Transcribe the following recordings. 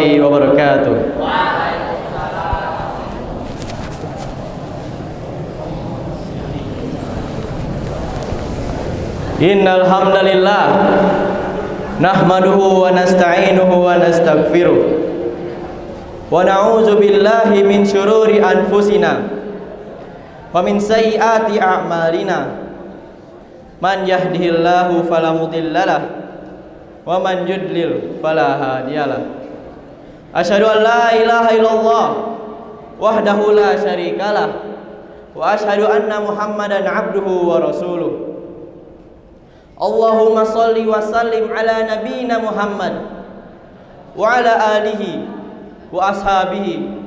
warahmatullahi wabarakatuh. Innal hamdalillah nahmaduhu wa nasta'inuhu wa nastaghfiruh wa na'udzu billahi min syururi anfusina wa min sayyiati a'malina. Man yahdihillahu fala mudhillalah wa man yudlil fala hadiyalah. Asyhadu an la ilaha illallah wahdahu la syarikalah wa asyhadu anna Muhammadan abduhu wa rasuluh. Allahumma shalli wa sallim ala nabiyyina Muhammad wa ala alihi wa ashabihi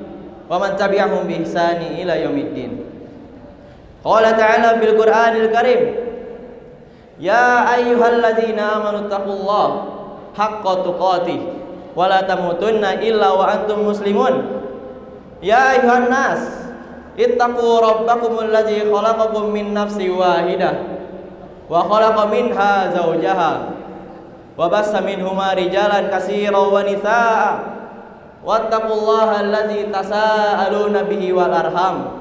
wa man tabi'ahum bi ihsani ila yaumiddin. Qala ta'ala fil Qur'anil Karim, ya ayyuhalladzina amanu taqullaha haqqa tuqatih wa la tamutunna illa wa antum muslimun. Ya ayyuhan nas ittaqu rabbakumul ladzi khalaqakum min nafsin wahidah wa khalaqa minha zawjaha wa bassa minhuma rijalan katsiran wa nisaa'a wattaqullaha allazi tasaaluna bihi wal arham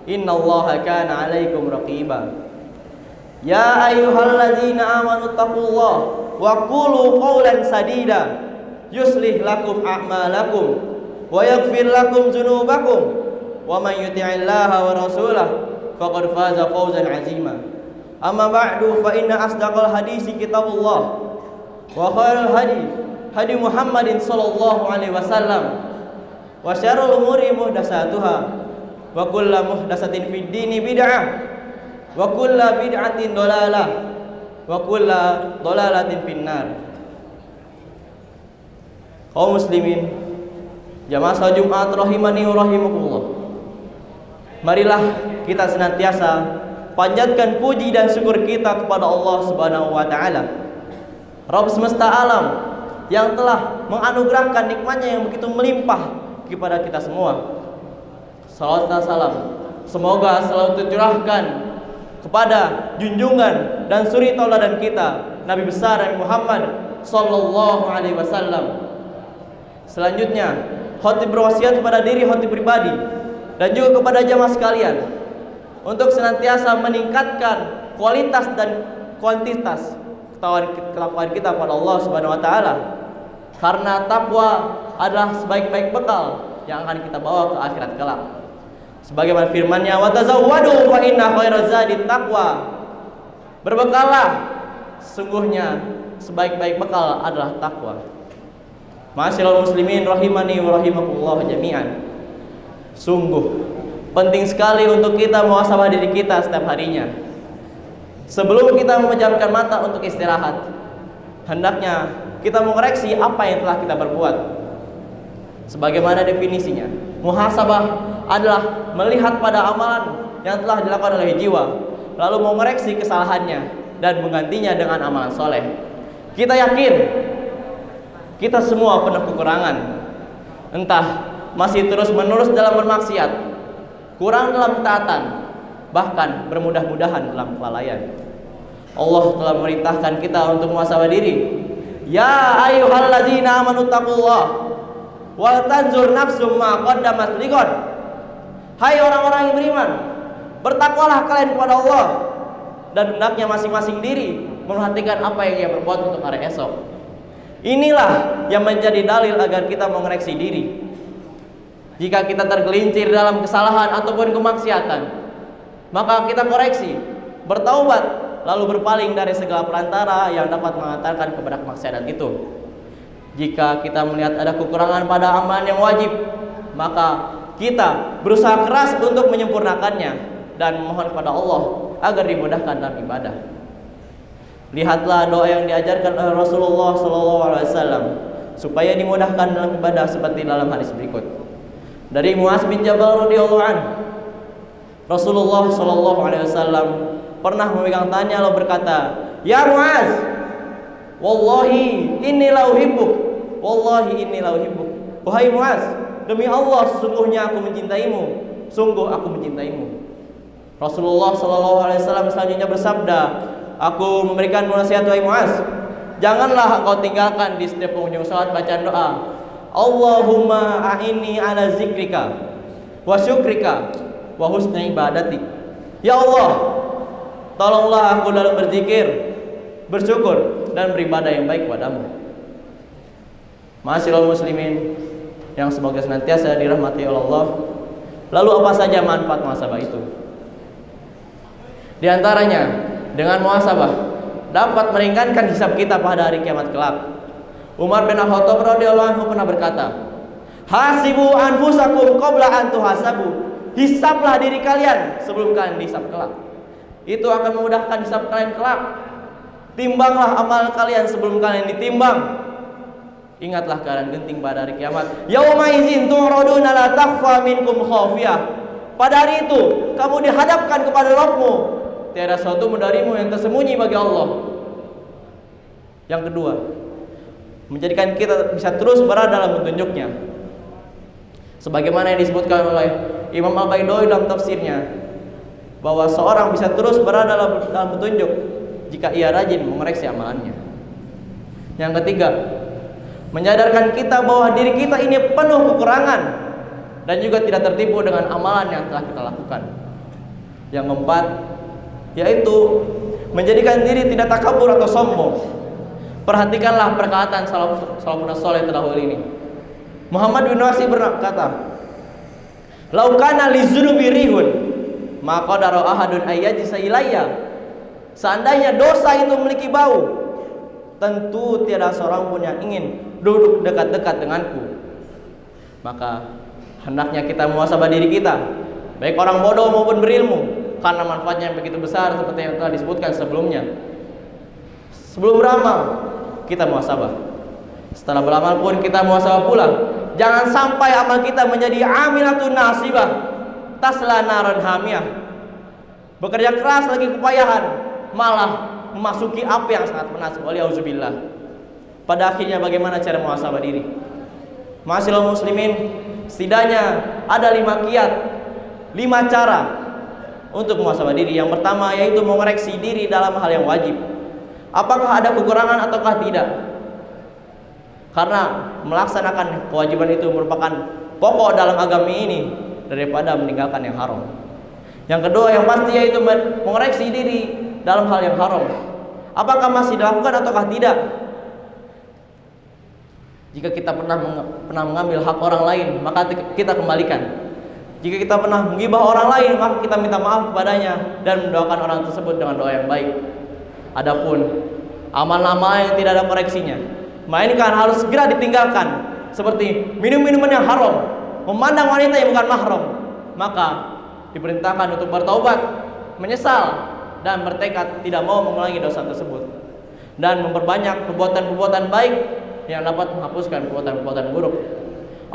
innallaha kana 'alaikum raqiba. Ya ayyuhallazina amanu taqullaha wa qulu qawlan sadida yuslih lakum a'malakum wa yaghfir lakum dzunubakum wa man yuti'illaha wa rasulahu faqad faza fawzan 'azima. Amma ba'du fa inna asdaqal hadisi kitabullah wa khairul hadi Muhammadin sallallahu alaihi wasallam wa syarrul umuri muhdatsatuha wa kullu muhdatsatin fid dini bid'ah wa kullu bid'atin dhalalah wa kullu dhalalatin finnar. Kaum muslimin jamaah salat Jumat rahimani wa rahimakumullah, marilah kita senantiasa panjatkan puji dan syukur kita kepada Allah Subhanahu wa taala, Rabb semesta alam yang telah menganugerahkan nikmatnya yang begitu melimpah kepada kita semua. Salawat dan salam semoga selalu tercurahkan kepada junjungan dan suri tauladan kita, Nabi besar Nabi Muhammad sallallahu alaihi wasallam. Selanjutnya, khotib berwasiat kepada diri khotib pribadi dan juga kepada jamaah sekalian untuk senantiasa meningkatkan kualitas dan kuantitas ketakwaan kita kepada Allah Subhanahu wa taala. Karena takwa adalah sebaik-baik bekal yang akan kita bawa ke akhirat kelak. Sebagaimana firman-Nya, "Wa tazawwadu fa inna khairaz zadi taqwa." Berbekallah, sungguhnya sebaik-baik bekal adalah takwa. Ma'asyiral muslimin rahimani wa rahimakumullah jami'an. Sungguh penting sekali untuk kita muhasabah diri kita setiap harinya. Sebelum kita memejamkan mata untuk istirahat, hendaknya kita mengoreksi apa yang telah kita perbuat. Sebagaimana definisinya, muhasabah adalah melihat pada amalan yang telah dilakukan oleh jiwa, lalu mengoreksi kesalahannya dan menggantinya dengan amalan soleh. Kita yakin kita semua penuh kekurangan, entah masih terus-menerus dalam bermaksiat, kurang dalam ketaatan, bahkan bermudah-mudahan dalam kelalaian. Allah telah memerintahkan kita untuk muhasabah diri. Ya ayyuhalladzina amanu taqullaha wa tanzur nafsum ma qaddamat lighad. Hai orang-orang yang beriman, bertakwalah kalian kepada Allah dan hendaknya masing-masing diri memperhatikan apa yang ia berbuat untuk hari esok. Inilah yang menjadi dalil agar kita mengoreksi diri. Jika kita tergelincir dalam kesalahan ataupun kemaksiatan, maka kita koreksi, bertaubat, lalu berpaling dari segala perantara yang dapat mengantarkan kepada kemaksiatan itu. Jika kita melihat ada kekurangan pada amalan yang wajib, maka kita berusaha keras untuk menyempurnakannya dan mohon kepada Allah agar dimudahkan dalam ibadah. Lihatlah doa yang diajarkan oleh Rasulullah SAW supaya dimudahkan dalam ibadah seperti dalam hadis berikut. Dari Muaz bin Jabal radhiyallahu anhu, Rasulullah SAW pernah memegang tangannya lalu berkata, "Ya Muaz, wallahi inni la uhibbuk, wallahi inni la uhibbuk." Wahai Muaz, demi Allah sesungguhnya aku mencintaimu, sungguh aku mencintaimu. Rasulullah SAW selanjutnya bersabda, "Aku memberikan nasihat wahai Muaz, janganlah engkau tinggalkan di setiap penghujung salat bacaan doa, Allahumma a'inni ala zikrika wa syukrika wa husni ibadati. Ya Allah, tolonglah aku dalam berzikir, bersyukur, dan beribadah yang baik padamu. Ma'asyiral muslimin yang semoga senantiasa dirahmati oleh Allah. Lalu apa saja manfaat muhasabah itu? Di antaranya, dengan muhasabah dapat meringankan hisab kita pada hari kiamat kelak. Umar bin Khattab radhiyallahu anhu pernah berkata, "Hasibu anfusakum qabla an tuhasabu." Hisablah diri kalian sebelum kalian dihisab kelak. Itu akan memudahkan hisab kalian kelak. Timbanglah amal kalian sebelum kalian ditimbang. Ingatlah kalian genting pada hari kiamat. Yauma idzin tu'raduna la takhfa minkum khafiyah. Pada hari itu kamu dihadapkan kepada Rabb-Mu. Tiada sesuatu darimu yang tersembunyi bagi Allah. Yang kedua, menjadikan kita bisa terus berada dalam petunjuknya. Sebagaimana yang disebutkan oleh Imam Al-Baidawi dalam tafsirnya, bahwa seorang bisa terus berada dalam petunjuk jika ia rajin mengoreksi amalannya. Yang ketiga, menyadarkan kita bahwa diri kita ini penuh kekurangan dan juga tidak tertipu dengan amalan yang telah kita lakukan. Yang keempat, yaitu menjadikan diri tidak takabur atau sombong. Perhatikanlah perkataan salafus saleh terdahulu ini. Muhammad bin Nasir berkata, "Lau kana lizunubi rihun, ma qadara ahadun ayyajisa ilayya." Seandainya dosa itu memiliki bau, tentu tiada seorang pun yang ingin duduk dekat-dekat denganku. Maka hendaknya kita muhasabah diri kita, baik orang bodoh maupun berilmu, karena manfaatnya yang begitu besar seperti yang telah disebutkan sebelumnya. Sebelum beramal, kita muhasabah. Setelah beramal pun kita muhasabah pula. Jangan sampai amal kita menjadi amilatun nasibah, tasla naran hamiyah. Bekerja keras lagi kepayahan, malah memasuki api yang sangat panas. Waliyauzubillah. Pada akhirnya bagaimana cara muhasabah diri? Ma'asyiral muslimin, setidaknya ada 5 kiat, 5 cara untuk muhasabah diri. Yang pertama yaitu mengoreksi diri dalam hal yang wajib. Apakah ada kekurangan ataukah tidak? Karena melaksanakan kewajiban itu merupakan pokok dalam agama ini daripada meninggalkan yang haram. Yang kedua yang pasti yaitu mengoreksi diri dalam hal yang haram. Apakah masih dilakukan ataukah tidak? Jika kita pernah mengambil hak orang lain, maka kita kembalikan. Jika kita pernah menggibah orang lain, maka kita minta maaf kepadanya dan mendoakan orang tersebut dengan doa yang baik. Adapun amal-amal yang tidak ada koreksinya, melainkan harus segera ditinggalkan, seperti minum-minuman yang haram, memandang wanita yang bukan mahram, maka diperintahkan untuk bertaubat, menyesal, dan bertekad tidak mau mengulangi dosa tersebut, dan memperbanyak perbuatan-perbuatan baik yang dapat menghapuskan perbuatan-perbuatan buruk.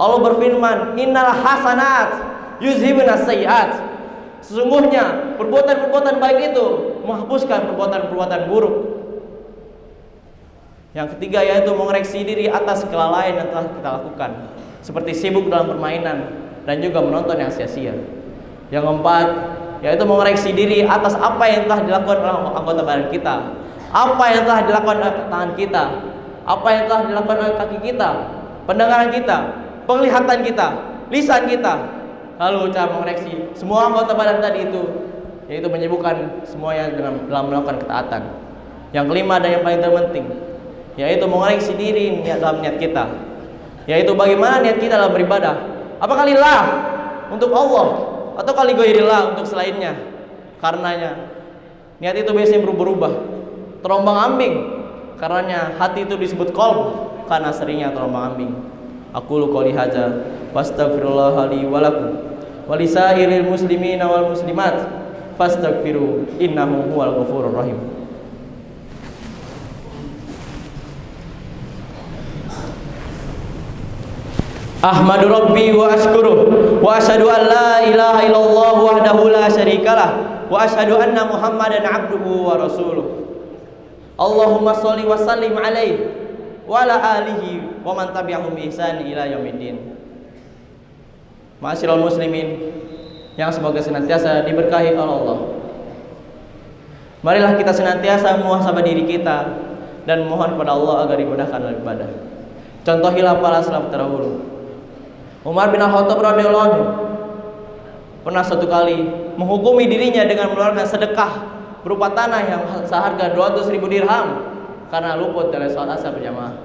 Allah berfirman, "Innal hasanat yuzhibuna sayyi'at." Sesungguhnya perbuatan-perbuatan baik itu menghapuskan perbuatan-perbuatan buruk. Yang ketiga yaitu mengoreksi diri atas kelalaian yang telah kita lakukan, seperti sibuk dalam permainan dan juga menonton yang sia-sia. Yang keempat yaitu mengoreksi diri atas apa yang telah dilakukan oleh anggota badan kita, apa yang telah dilakukan oleh tangan kita, apa yang telah dilakukan oleh kaki kita, pendengaran kita, penglihatan kita, lisan kita. Lalu cara mengoreksi semua anggota badan tadi itu, yaitu menyibukkan semuanya dalam melakukan ketaatan. Yang kelima dan yang paling terpenting, yaitu mengoreksi diri dalam niat kita, yaitu bagaimana niat kita dalam beribadah. Apakah lillah untuk Allah atau kali ghairillah untuk selainnya? Karenanya niat itu biasanya berubah-ubah, terombang-ambing. Karenanya hati itu disebut qalb karena seringnya terombang-ambing. Aqulu qouli hadza wastaghfirullah li wa lakum wa lisairil muslimin wal muslimat fastaghfiru innahu huwal ghafurur rahim. Ahmadu Rabbi wa ashkuruh wa asyhadu an la ilaha illallah wahdahu la syarikalah wa asyhadu anna Muhammadan abduhu wa rasuluh. Allahumma sholli wa sallim alaihi wa ala alihi wa man tabi'ahum bi ihsan ila yaumiddin. Ma'asyiral muslimin yang semoga senantiasa diberkahi oleh Allah. Marilah kita senantiasa muhasabah diri kita dan mohon kepada Allah agar dimudahkan dalam ibadah. Contohilah para salaf terdahulu. Umar bin Khattab radhiyallahu anhu pernah suatu kali menghukumi dirinya dengan mengeluarkan sedekah berupa tanah yang seharga 200.000 dirham karena luput dari sholat asar berjamaah.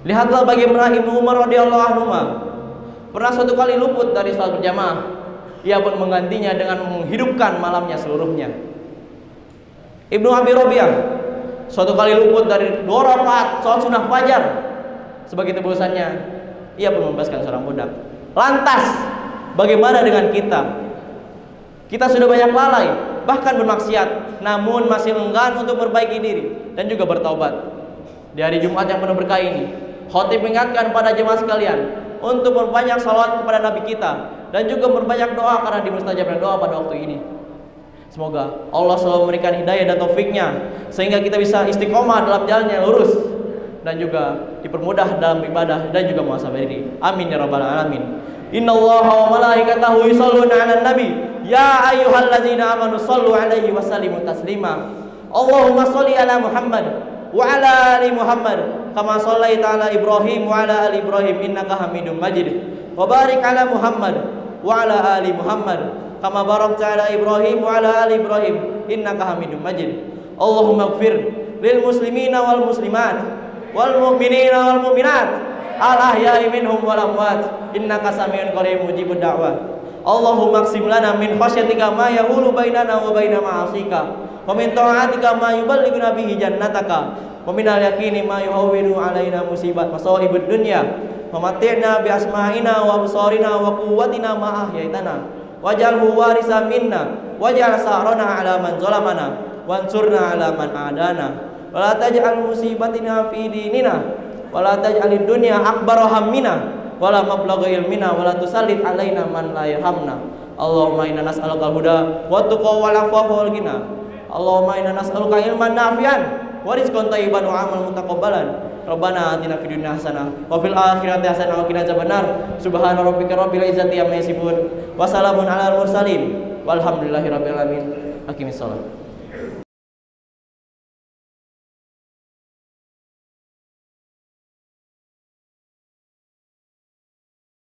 Lihatlah bagaimana Ibnu Umar radhiyallahu anhu pernah suatu kali luput dari sholat berjamaah. Ia pun menggantinya dengan menghidupkan malamnya seluruhnya. Ibnu Abi Rabi'ah suatu kali luput dari 2 rakaat sholat sunnah fajar. Sebagai tebusannya, ia pun membebaskan seorang budak. Lantas, bagaimana dengan kita? Kita sudah banyak lalai, bahkan bermaksiat, namun masih enggan untuk memperbaiki diri dan juga bertaubat. Di hari Jumat yang penuh berkah ini, khatib mengingatkan pada jemaah sekalian untuk memperbanyak salawat kepada Nabi kita dan juga memperbanyak doa karena dimustajabnya doa pada waktu ini. Semoga Allah selalu memberikan hidayah dan taufiknya sehingga kita bisa istiqomah dalam jalan yang lurus dan juga dipermudah dalam ibadah dan juga muhasabah diri. Amin ya rabbal alamin. Innallaha wa malaikatahu yusholluna 'alan nabi ya ayyuhalladzina amanu shallu 'alaihi wa sallimu taslima. Allahumma shalli ala Muhammad wa ala ali Muhammad kama shallaita ala Ibrahim wa ala ali Ibrahim innaka Hamidum Majid. Wa barik ala Muhammad wa ala ali Muhammad kama barakta ala Ibrahim wa ala ali Ibrahim innaka Hamidum Majid. Allahumma ighfir lil muslimina wal muslimat wal mu'minina wal mu'minat al ahya'i minhum wal amwat innaka samiun qarib mujibud da'wat. Allahumma aqsim lana min khasyatika ma yahulu bainana wa baina ma'asika wa min ta'atika ma yuballighuna bihi jannataka wa min al-yaqini ma yuhawwinu alaina musibat masaibud dunya wa mat'ina bi asma'ina wa absarina wa quwwatina ma ahyaitana waj'alhu warisa minna waj'al sa'rana 'ala man zalamana wansurna 'ala man adana wa la taj'al musibatina fi dinina wa la taj'alid dunya akbar hammina wa la mablagha ilmina wa la tusallit 'alaina man la yarhamna. Allahumma inna nas'aluka al-huda wa tuqa wal afafa wal ghina. Allahumma inna nas'aluka ilman nafi'an wa rizqan thayyiban wa 'amalan mutaqabbalan. Rabbana atina fid dunya hasanah wa fil akhirati hasanah wa qina adzabannar. Subhana rabbika rabbil izzati amma yasifun wa salamun 'alal mursalin walhamdulillahi rabbil alamin. Aqimissalah.